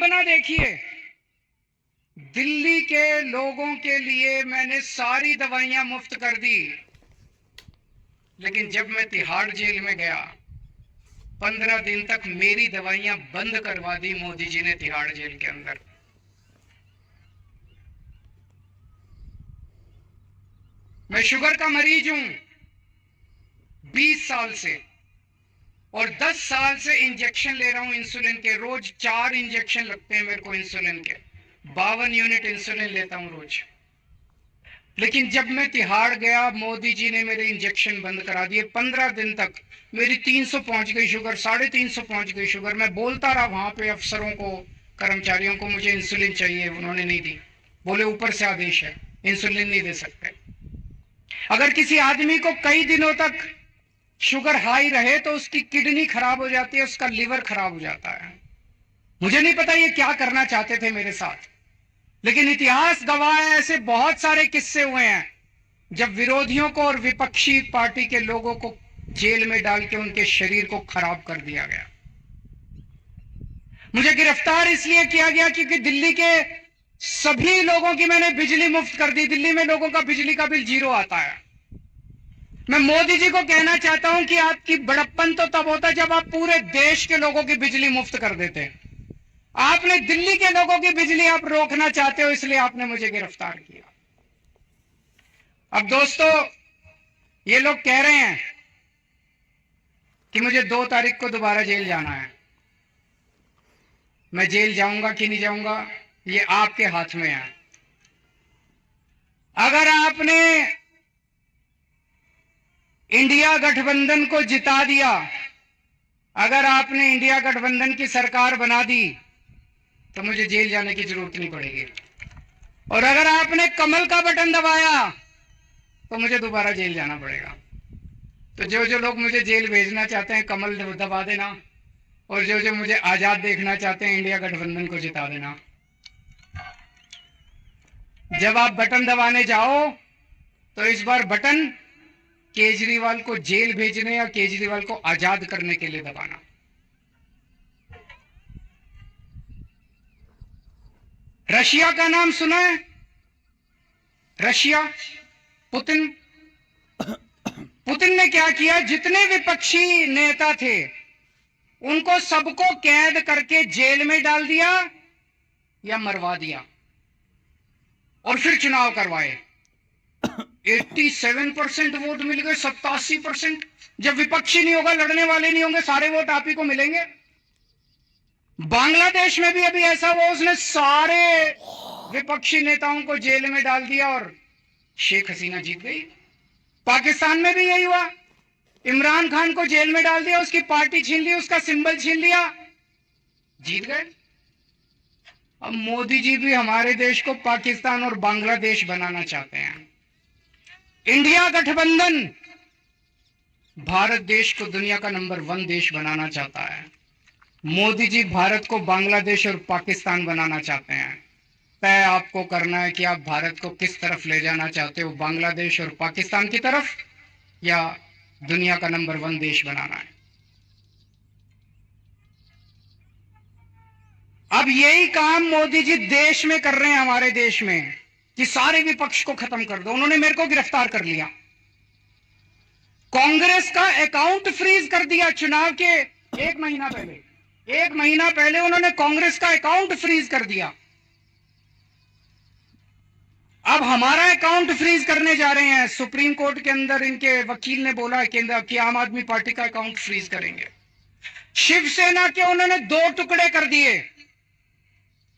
सपना देखिए, दिल्ली के लोगों के लिए मैंने सारी दवाइयां मुफ्त कर दी, लेकिन जब मैं तिहाड़ जेल में गया 15 दिन तक मेरी दवाइयां बंद करवा दी मोदी जी ने तिहाड़ जेल के अंदर। मैं शुगर का मरीज हूं 20 साल से, और 10 साल से इंजेक्शन ले रहा हूं इंसुलिन के। रोज 4 इंजेक्शन लगते हैं मेरे को इंसुलिन के, 52 यूनिट इंसुलिन लेता हूं रोज। लेकिन जब मैं तिहाड़ गया, मोदी जी ने मेरे इंजेक्शन बंद करा दिए। 15 दिन तक मेरी 300 पहुंच गई शुगर, 350 पहुंच गई शुगर। मैं बोलता रहा वहां पे अफसरों को, कर्मचारियों को, मुझे इंसुलिन चाहिए, उन्होंने नहीं दी। बोले ऊपर से आदेश है, इंसुलिन नहीं दे सकते। अगर किसी आदमी को कई दिनों तक शुगर हाई रहे तो उसकी किडनी खराब हो जाती है, उसका लिवर खराब हो जाता है। मुझे नहीं पता ये क्या करना चाहते थे मेरे साथ, लेकिन इतिहास गवाह है, ऐसे बहुत सारे किस्से हुए हैं जब विरोधियों को और विपक्षी पार्टी के लोगों को जेल में डाल के उनके शरीर को खराब कर दिया गया। मुझे गिरफ्तार इसलिए किया गया क्योंकि दिल्ली के सभी लोगों की मैंने बिजली मुफ्त कर दी। दिल्ली में लोगों का बिजली का बिल 0 आता है। मैं मोदी जी को कहना चाहता हूं कि आपकी बड़प्पन तो तब होता जब आप पूरे देश के लोगों की बिजली मुफ्त कर देते। आपने दिल्ली के लोगों की बिजली आप रोकना चाहते हो, इसलिए आपने मुझे गिरफ्तार किया। अब दोस्तों, ये लोग कह रहे हैं कि मुझे 2 तारीख को दोबारा जेल जाना है। मैं जेल जाऊंगा कि नहीं जाऊंगा ये आपके हाथ में है। अगर आपने इंडिया गठबंधन को जिता दिया, अगर आपने इंडिया गठबंधन की सरकार बना दी, तो मुझे जेल जाने की जरूरत नहीं पड़ेगी। और अगर आपने कमल का बटन दबाया तो मुझे दोबारा जेल जाना पड़ेगा। तो जो जो लोग मुझे जेल भेजना चाहते हैं, कमल दबा देना, और जो जो मुझे आजाद देखना चाहते हैं, इंडिया गठबंधन को जिता देना। जब आप बटन दबाने जाओ तो इस बार बटन केजरीवाल को जेल भेजने या केजरीवाल को आजाद करने के लिए दबाना। रशिया का नाम सुना है? Russia, Putin. पुतिन ने क्या किया, जितने विपक्षी नेता थे उनको सबको कैद करके जेल में डाल दिया या मरवा दिया, और फिर चुनाव करवाए। 87% वोट मिल गए, 87%। जब विपक्षी नहीं होगा, लड़ने वाले नहीं होंगे, सारे वोट आप ही को मिलेंगे। बांग्लादेश में भी अभी ऐसा हुआ, उसने सारे विपक्षी नेताओं को जेल में डाल दिया और शेख हसीना जीत गई। पाकिस्तान में भी यही हुआ, इमरान खान को जेल में डाल दिया, उसकी पार्टी छीन ली, उसका सिंबल छीन लिया, जीत गए। अब मोदी जी भी हमारे देश को पाकिस्तान और बांग्लादेश बनाना चाहते हैं। इंडिया गठबंधन भारत देश को दुनिया का नंबर 1 देश बनाना चाहता है। मोदी जी भारत को बांग्लादेश और पाकिस्तान बनाना चाहते हैं। तय आपको करना है कि आप भारत को किस तरफ ले जाना चाहते हो, बांग्लादेश और पाकिस्तान की तरफ, या दुनिया का नंबर 1 देश बनाना है। अब यही काम मोदी जी देश में कर रहे हैं, हमारे देश में, कि सारे विपक्ष को खत्म कर दो। उन्होंने मेरे को गिरफ्तार कर लिया, कांग्रेस का अकाउंट फ्रीज कर दिया। चुनाव के 1 महीना पहले उन्होंने कांग्रेस का अकाउंट फ्रीज कर दिया। अब हमारा अकाउंट फ्रीज करने जा रहे हैं। सुप्रीम कोर्ट के अंदर इनके वकील ने बोला कि आम आदमी पार्टी का अकाउंट फ्रीज करेंगे। शिवसेना के उन्होंने 2 टुकड़े कर दिए,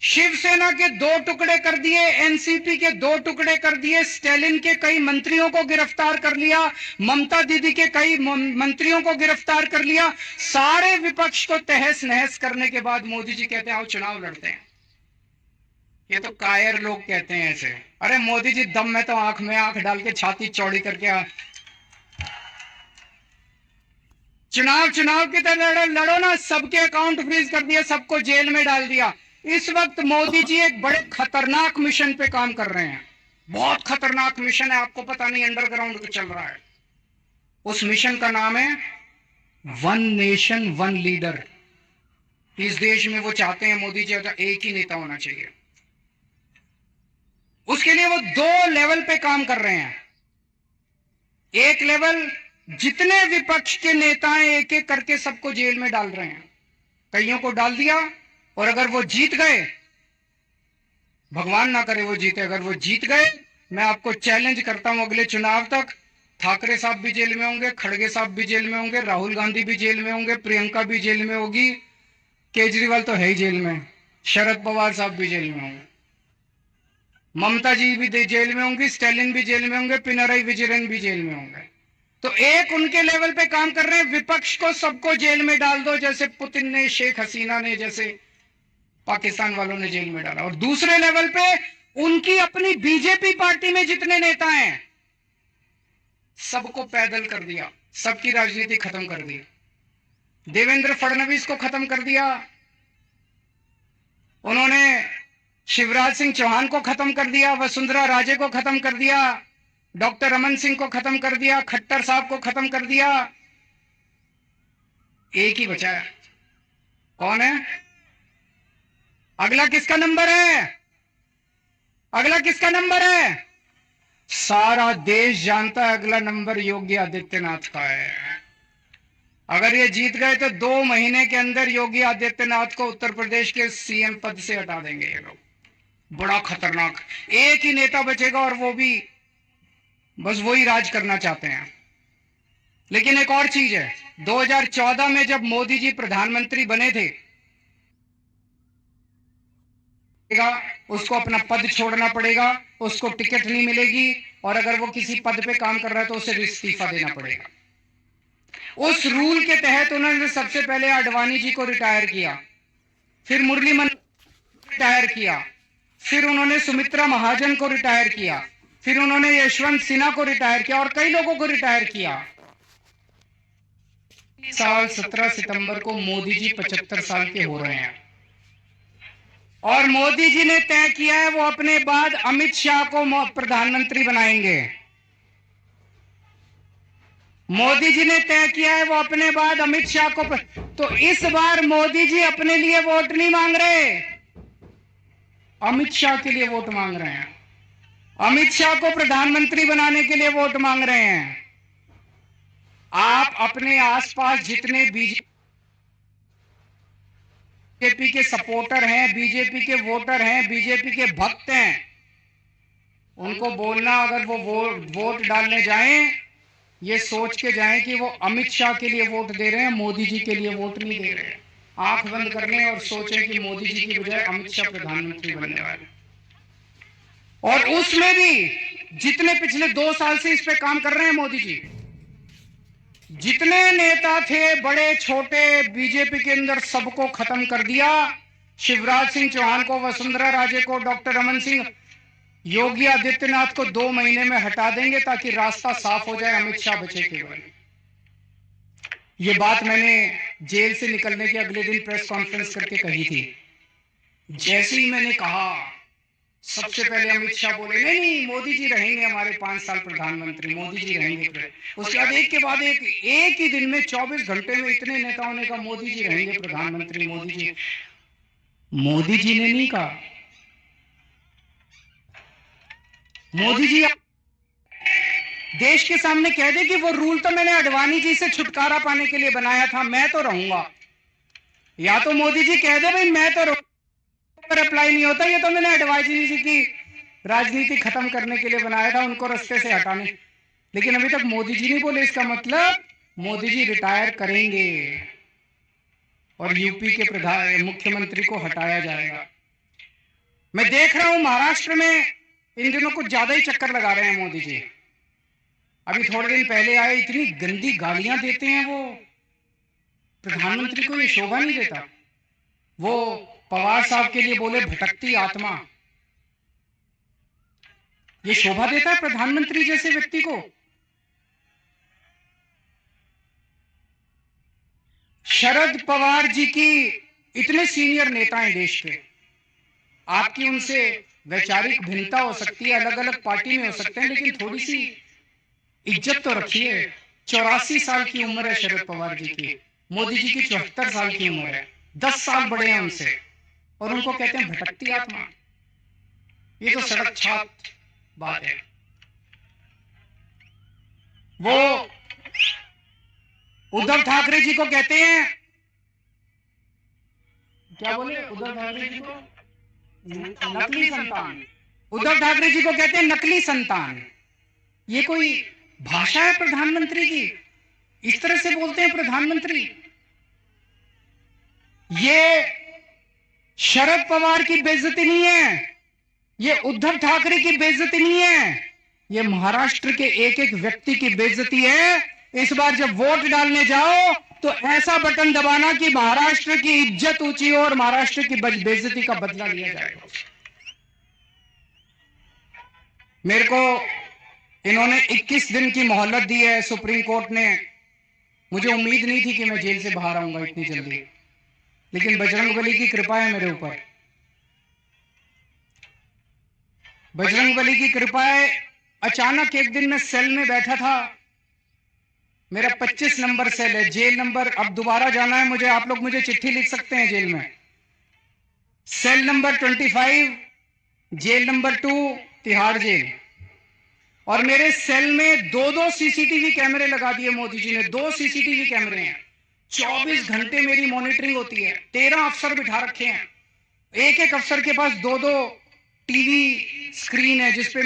शिवसेना के 2 टुकड़े कर दिए, एनसीपी के 2 टुकड़े कर दिए, स्टालिन के कई मंत्रियों को गिरफ्तार कर लिया, ममता दीदी के कई मंत्रियों को गिरफ्तार कर लिया। सारे विपक्ष को तहस नहस करने के बाद मोदी जी कहते हैं आओ चुनाव लड़ते हैं। ये तो कायर लोग कहते हैं ऐसे। अरे मोदी जी, दम में तो आंख में आंख डाल के छाती चौड़ी करके चुनाव की तरह लड़ो ना। सबके अकाउंट फ्रीज कर दिए, सबको जेल में डाल दिया। इस वक्त मोदी जी एक बड़े खतरनाक मिशन पे काम कर रहे हैं। बहुत खतरनाक मिशन है, आपको पता नहीं, अंडरग्राउंड पे चल रहा है। उस मिशन का नाम है 1 नेशन 1 लीडर। कि इस देश में वो चाहते हैं मोदी जी एक ही नेता होना चाहिए। उसके लिए वो दो लेवल पे काम कर रहे हैं। एक लेवल, जितने विपक्ष के नेता हैं एक एक करके सबको जेल में डाल रहे हैं। कईयों को डाल दिया, और अगर वो जीत गए, भगवान ना करे वो जीते, अगर वो जीत गए, मैं आपको चैलेंज करता हूं अगले चुनाव तक ठाकरे साहब भी जेल में होंगे, खड़गे साहब भी जेल में होंगे, राहुल गांधी भी जेल में होंगे, प्रियंका भी जेल में होगी, केजरीवाल तो है ही जेल में, शरद पवार साहब भी जेल में होंगे, ममता जी भी जेल में होंगी, स्टैलिन भी जेल में होंगे, पिनराई विजयन भी जेल में होंगे। तो एक उनके लेवल पे काम कर रहे हैं, विपक्ष को सबको जेल में डाल दो, जैसे पुतिन ने, शेख हसीना ने, जैसे पाकिस्तान वालों ने जेल में डाला। और दूसरे लेवल पे उनकी अपनी बीजेपी पार्टी में जितने नेता हैं सबको पैदल कर दिया, सबकी राजनीति खत्म कर दी। देवेंद्र फडणवीस को खत्म कर दिया, उन्होंने शिवराज सिंह चौहान को खत्म कर दिया, वसुंधरा राजे को खत्म कर दिया, डॉक्टर रमन सिंह को खत्म कर दिया, खट्टर साहब को खत्म कर दिया। एक ही बचा है, कौन है? अगला किसका नंबर है? अगला किसका नंबर है? सारा देश जानता है अगला नंबर योगी आदित्यनाथ का है। अगर ये जीत गए तो 2 महीने के अंदर योगी आदित्यनाथ को उत्तर प्रदेश के सीएम पद से हटा देंगे ये लोग। बड़ा खतरनाक, एक ही नेता बचेगा और वो भी बस वही राज करना चाहते हैं। लेकिन एक और चीज है, 2014 में जब मोदी जी प्रधानमंत्री बने थे, उसको अपना पद छोड़ना पड़ेगा, उसको टिकट नहीं मिलेगी, और अगर वो किसी पद पे काम कर रहा है तो उसे इस्तीफा देना पड़ेगा। उस रूल के तहत उन्होंने सबसे पहले आडवाणी जी को रिटायर किया, फिर मुरली मनोहर रिटायर किया, फिर उन्होंने सुमित्रा महाजन को रिटायर किया, फिर उन्होंने यशवंत सिन्हा को रिटायर किया, और कई लोगों को रिटायर किया। साल 17 सितंबर को मोदी जी 75 साल के हो रहे हैं, और मोदी जी ने तय किया है वो अपने बाद अमित शाह को प्रधानमंत्री बनाएंगे। मोदी जी ने तय किया है वो अपने बाद अमित शाह को तो इस बार मोदी जी अपने लिए वोट नहीं मांग रहे, अमित शाह के लिए वोट मांग रहे हैं। अमित शाह को प्रधानमंत्री बनाने के लिए वोट मांग रहे हैं। आप अपने आसपास जितने बीजेपी के सपोर्टर हैं, बीजेपी के वोटर हैं, बीजेपी के भक्त हैं, उनको बोलना अगर वो वोट डालने जाएं, ये सोच के जाएं कि वो अमित शाह के लिए वोट दे रहे हैं, मोदी जी के लिए वोट नहीं दे रहे हैं। आंख बंद कर लें और सोचें कि मोदी जी की बजाय अमित शाह प्रधानमंत्री बनने वाले। और उसमें भी जितने पिछले 2 साल से इस पे काम कर रहे हैं मोदी जी, जितने नेता थे बड़े छोटे बीजेपी के अंदर, सबको खत्म कर दिया। शिवराज सिंह चौहान को, वसुंधरा राजे को, डॉक्टर रमन सिंह, योगी आदित्यनाथ को 2 महीने में हटा देंगे ताकि रास्ता साफ हो जाए, अमित शाह बचे केवल। ये बात मैंने जेल से निकलने के अगले दिन प्रेस कॉन्फ्रेंस करके कही थी। जैसे ही मैंने कहा, सबसे पहले अमित शाह बोले नहीं नहीं मोदी जी रहेंगे हमारे 5 साल प्रधानमंत्री, मोदी जी रहेंगे। उसके बाद एक के बाद एक ही दिन में 24 घंटे में इतने नेताओं ने कहा मोदी जी रहेंगे प्रधानमंत्री, मोदी जी। मोदी जी ने नहीं कहा, मोदी जी देश के सामने कह दे कि वो रूल तो मैंने आडवाणी जी से छुटकारा पाने के लिए बनाया था, मैं तो रहूंगा। या तो मोदी जी कह दे भाई मैं तो पर अप्लाई नहीं होता, ये तो मैंने आडवाणी जी की राजनीति खत्म करने के लिए बनाया था, उनको रास्ते से हटाने। लेकिन अभी तक मोदी जी नहीं बोले, इसका मतलब मोदी जी रिटायर करेंगे और यूपी के मुख्यमंत्री को हटाया जाएगा। मैं देख रहा हूं महाराष्ट्र में इन दिनों कुछ ज्यादा ही चक्कर लगा रहे हैं मोदी जी। अभी थोड़े दिन पहले आए, इतनी गंदी गालियां देते हैं वो, प्रधानमंत्री को ये शोभा नहीं देता। वो पवार साहब के लिए बोले भटकती आत्मा, ये शोभा देता है प्रधानमंत्री जैसे व्यक्ति को? शरद पवार जी की इतने सीनियर नेता हैं देश के, आपकी उनसे वैचारिक भिन्नता हो सकती है, अलग अलग पार्टी में हो सकते हैं, लेकिन थोड़ी सी इज्जत तो रखिए। 84 साल की उम्र है शरद पवार जी की, मोदी जी की 74 साल की उम्र है। 10 साल बड़े हैं उनसे, और उनको कहते हैं भटकती आत्मा। ये तो सड़क छाप बात है। वो उद्धव ठाकरे जी को कहते हैं, क्या बोले उद्धव ठाकरे जी को? नकली संतान। उद्धव ठाकरे जी को कहते हैं नकली संतान। ये कोई भाषा है प्रधानमंत्री की? इस तरह से बोलते हैं प्रधानमंत्री? ये शरद पवार की बेइज्जती नहीं है, ये उद्धव ठाकरे की बेइज्जती नहीं है, ये महाराष्ट्र के एक एक व्यक्ति की बेइज्जती है। इस बार जब वोट डालने जाओ तो ऐसा बटन दबाना कि महाराष्ट्र की इज्जत ऊंची हो और महाराष्ट्र की बेइज्जती का बदला लिया जाएगा। मेरे को इन्होंने 21 दिन की मोहलत दी है सुप्रीम कोर्ट ने। मुझे उम्मीद नहीं थी कि मैं जेल से बाहर आऊंगा इतनी जल्दी, लेकिन बजरंगबली की कृपा है मेरे ऊपर। बजरंगबली की कृपा है। अचानक एक दिन मैं सेल में बैठा था, मेरा 25 नंबर सेल है, जेल नंबर, अब दोबारा जाना है मुझे, आप लोग मुझे चिट्ठी लिख सकते हैं जेल में। Cell number 25, jail number 2, Tihar jail. और मेरे सेल में 2-2 सीसीटीवी कैमरे लगा दिए मोदी जी ने। 2 सीसीटीवी कैमरे हैं, 24 घंटे मेरी मॉनिटरिंग होती है। 13 अफसर बिठा रखे हैं, एक एक अफसर के पास 2-2 टीवी स्क्रीन है जिसपे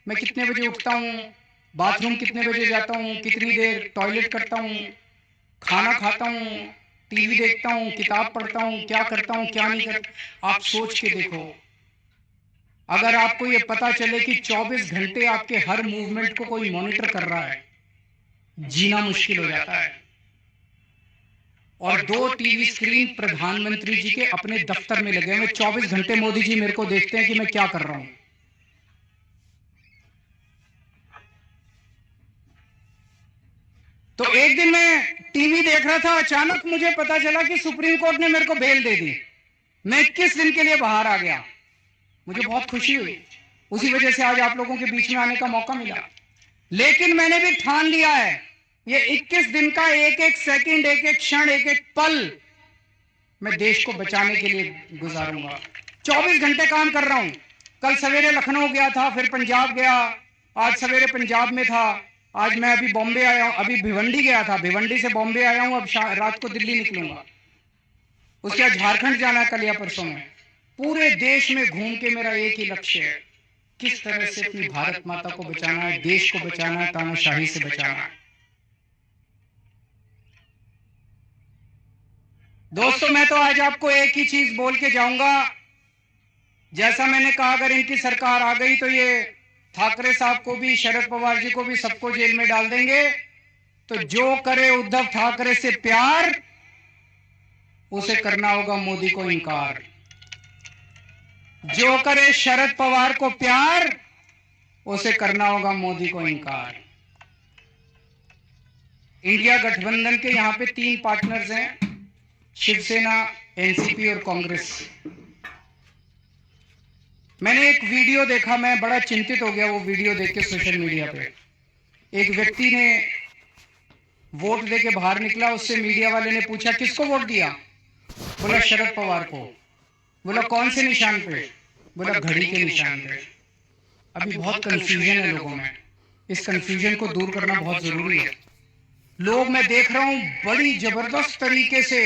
मैं कितने बजे उठता हूँ, बाथरूम कितने बजे जाता हूँ, कितनी देर टॉयलेट करता हूँ, खाना खाता हूँ, टीवी देखता हूँ, किताब पढ़ता हूँ, क्या करता हूँ क्या नहीं करता। आप सोच के देखो, अगर आपको ये पता चले कि 24 घंटे आपके हर मूवमेंट को कोई मॉनिटर कर रहा है, जीना मुश्किल हो जाता है। और 2 टीवी स्क्रीन प्रधानमंत्री जी के अपने दफ्तर में लगे हुए, 24 घंटे मोदी जी मेरे को देखते हैं कि मैं क्या कर रहा हूं। तो एक दिन मैं टीवी देख रहा था, अचानक मुझे पता चला कि सुप्रीम कोर्ट ने मेरे को बेल दे दी। मैं 21 दिन के लिए बाहर आ गया, मुझे बहुत खुशी हुई। उसी वजह से आज आप लोगों के बीच में आने का मौका मिला। लेकिन मैंने भी ठान लिया है, ये 21 दिन का एक एक सेकंड, एक एक क्षण, एक एक पल मैं देश को बचाने के लिए गुजारूंगा। 24 घंटे काम कर रहा हूं। कल सवेरे लखनऊ गया था, फिर पंजाब गया, आज सवेरे पंजाब में था, आज मैं अभी बॉम्बे आया हूं, अभी भिवंडी गया था, भिवंडी से बॉम्बे आया हूं, अब रात को दिल्ली निकलूंगा। उसके बाद झारखंड जाना है कल या परसों में। पूरे देश में घूम के मेरा एक ही लक्ष्य है, किस तरह से अपनी भारत माता को बचाना है, देश को बचाना है, तानाशाही से बचाना है। दोस्तों, मैं तो आज आपको एक ही चीज बोल के जाऊंगा, जैसा मैंने कहा, अगर इनकी सरकार आ गई तो ये ठाकरे साहब को भी, शरद पवार जी को भी, सबको जेल में डाल देंगे। तो जो करे उद्धव ठाकरे से प्यार, उसे करना होगा मोदी को इनकार। जो करे शरद पवार को प्यार, उसे करना होगा मोदी को इनकार। इंडिया गठबंधन के यहां पे 3 पार्टनर्स हैं, शिवसेना, एनसीपी और कांग्रेस। मैंने एक वीडियो देखा, मैं बड़ा चिंतित हो गया वो वीडियो देख के सोशल मीडिया पे। एक व्यक्ति ने वोट देके बाहर निकला, उससे मीडिया वाले ने पूछा किसको वोट दिया? बोला शरद पवार को। बोला कौन से निशान पे? बोला घड़ी के निशान पे। अभी बहुत कंफ्यूजन है लोगों में, इस कंफ्यूजन को दूर करना बहुत जरूरी है। लोग, मैं देख रहा हूं, बड़ी जबरदस्त तरीके से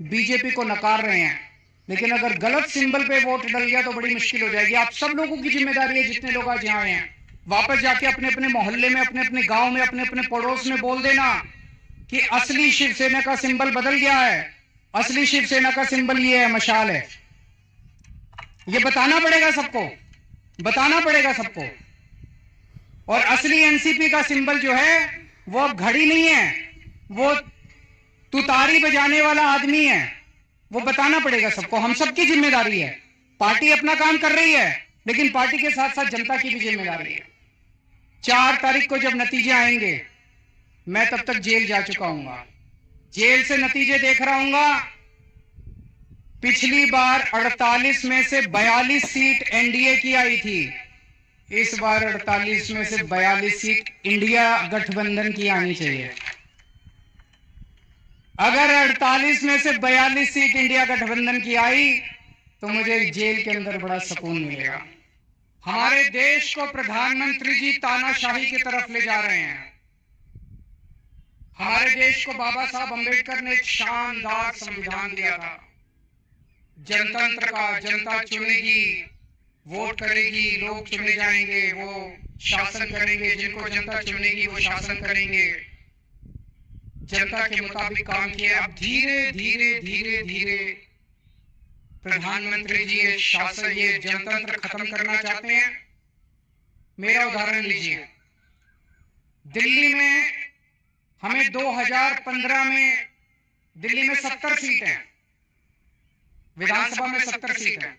बीजेपी को नकार रहे हैं, लेकिन अगर गलत सिंबल पे वोट डल गया तो बड़ी मुश्किल हो जाएगी। आप सब लोगों की जिम्मेदारी है, जितने लोग आज यहाँ आए हैं, वापस जाके अपने अपने मोहल्ले में, अपने अपने गांव में, अपने अपने पड़ोस में बोल देना कि असली शिवसेना का सिंबल बदल गया है, असली शिवसेना का सिंबल ये है, मशाल है। ये बताना पड़ेगा सबको, बताना पड़ेगा सबको। और असली एनसीपी का सिंबल जो है वो अब घड़ी नहीं है, वो तुतारी बजाने वाला आदमी है। वो बताना पड़ेगा सबको, हम सबकी जिम्मेदारी है। पार्टी अपना काम कर रही है, लेकिन पार्टी के साथ साथ जनता की भी जिम्मेदारी है। 4 तारीख को जब नतीजे आएंगे, मैं तब तक जेल जा चुका हूंगा, जेल से नतीजे देख रहा हूंगा। पिछली बार 48 में से 42 सीट एनडीए की आई थी, इस बार 48 में से 42 सीट इंडिया गठबंधन की आनी चाहिए। अगर 48 में से 42 सीट इंडिया गठबंधन की आई तो मुझे जेल के अंदर बड़ा सुकून मिलेगा। हमारे देश को प्रधानमंत्री जी तानाशाही की तरफ ले जा रहे हैं। हमारे देश को बाबा साहब अंबेडकर ने एक शानदार संविधान दिया था, जनतंत्र का। जनता चुनेगी, वोट करेगी, लोग चुने जाएंगे, वो शासन करेंगे, जिनको जनता चुनेगी वो शासन करेंगे। जनता के मुताबिक काम किया। अब धीरे धीरे धीरे धीरे प्रधानमंत्री जी ये शासन, ये जनतंत्र खत्म करना चाहते हैं। मेरा उदाहरण लीजिए, दिल्ली में हमें 2015 में दिल्ली में 70 सीट हैं, विधानसभा में 70 सीट हैं।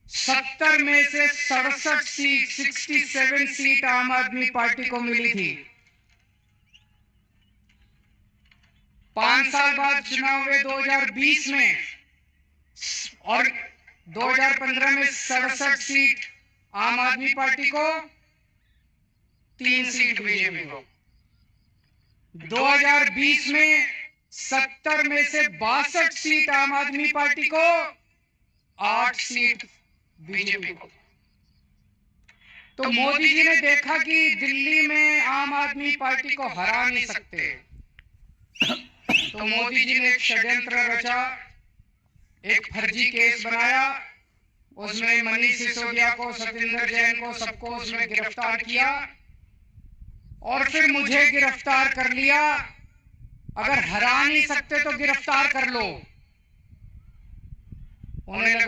70 में से 67 सीट, 67 सीट आम आदमी पार्टी को मिली थी। 5 साल बाद चुनाव हुए 2020 में, और 2015 में 67 सीट आम आदमी पार्टी को, 3 सीट बीजेपी को। 2020 में 70 में से 62 सीट आम आदमी पार्टी को, 8 सीट बीजेपी को। तो मोदी जी ने देखा कि दिल्ली में आम आदमी पार्टी को हरा नहीं सकते, तो मोदी जी ने एक षड्यंत्र रचा, एक फर्जी केस बनाया। उसमें मनीष सिसोदिया को, सत्येंद्र जैन को, सबको उसमें गिरफ्तार किया और फिर मुझे गिरफ्तार कर लिया। अगर हरा नहीं सकते तो गिरफ्तार कर लो। उन्हें लगा